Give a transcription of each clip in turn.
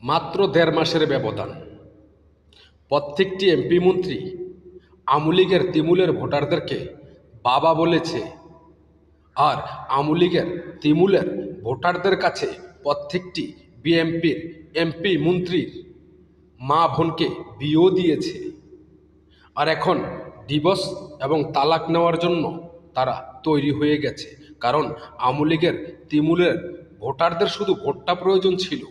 মাত্র ১.৫ মাসের ব্যবধান। প্রত্যেকটি এমপি মন্ত্রী আওয়ামী লীগের তৃণমূলের ভোটারদেরকে বাবা বলেছে। আর আওয়ামী লীগের তৃণমূলের ভোটারদের কাছে প্রত্যেকটি বিএমপির এমপি মন্ত্রীর মা বোনকে বিয়েও দিয়েছে। আর এখন ডিভোর্স এবং তালাক নেওয়ার জন্য তারা তৈরি হয়ে গেছে। কারণ আওয়ামী লীগের তৃণমূলের ভোটারদের শুধু ভোটটা প্রয়োজন ছিল,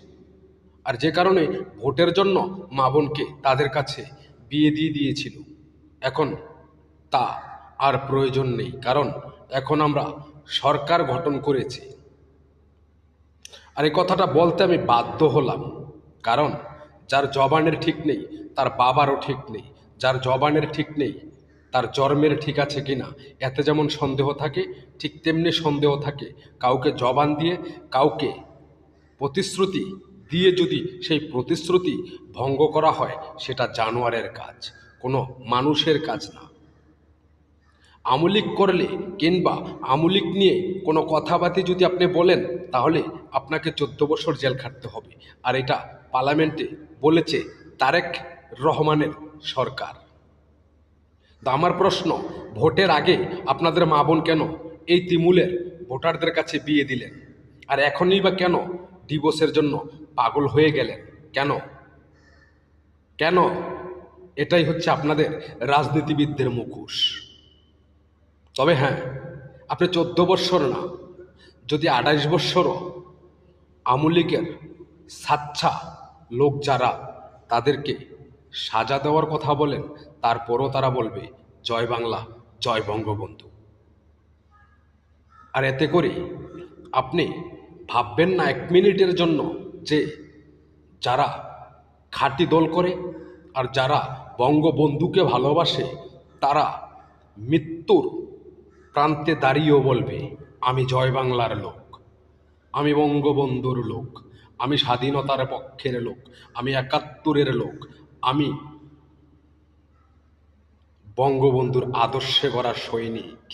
আর যে কারণে ভোটের জন্য মা বোনকে তাদের কাছে বিয়ে দিয়ে দিয়েছিল। এখন তা আর প্রয়োজন নেই, কারণ এখন আমরা সরকার গঠন করেছি। আর এই কথাটা বলতে আমি বাধ্য হলাম, কারণ যার জবানের ঠিক নেই তার বাবারও ঠিক নেই, যার জবানের ঠিক নেই তার জন্মের ঠিক আছে কিনা এতে যেমন সন্দেহ থাকে, ঠিক তেমনি সন্দেহ থাকে কাউকে জবান দিয়ে, কাউকে প্রতিশ্রুতি দিয়ে যদি সেই প্রতিশ্রুতি ভঙ্গ করা হয়, সেটা জানোয়ারের কাজ, কোনো মানুষের কাজ না। আওয়ামী লীগ করলে কিংবা আওয়ামী লীগ নিয়ে কোনো কথাবার্তা যদি আপনি বলেন, তাহলে আপনাকে 14 বছর জেল খাটতে হবে। আর এটা পার্লামেন্টে বলেছে তারেক রহমানের সরকার। তো আমার প্রশ্ন, ভোটের আগে আপনাদের মা বোন কেন এই তৃণমূলের ভোটারদের কাছে বিয়ে দিলেন? আর এখনই বা কেন ডিভোর্সের জন্য পাগল হয়ে গেলেন? কেন কেন? এটাই হচ্ছে আপনাদের রাজনীতিবিদদের মুখোশ। তবে হ্যাঁ, আপনি 14 বৎসর না, যদি 28 বৎসরও আওয়ামী লীগের সাচ্চা লোক যারা, তাদেরকে সাজা দেওয়ার কথা বলেন, তারপরও তারা বলবে জয় বাংলা, জয় বঙ্গবন্ধু। আর এতে করে আপনি ভাববেন না 1 মিনিটের জন্য যে যারা খাঁটি দল করে আর যারা বঙ্গবন্ধুকে ভালোবাসে, তারা মৃত্যুর প্রান্তে দাঁড়িয়েও বলবে আমি জয় বাংলার লোক, আমি বঙ্গবন্ধুর লোক, আমি স্বাধীনতার পক্ষের লোক, আমি 71-এর লোক, আমি বঙ্গবন্ধুর আদর্শে গড়া সৈনিক।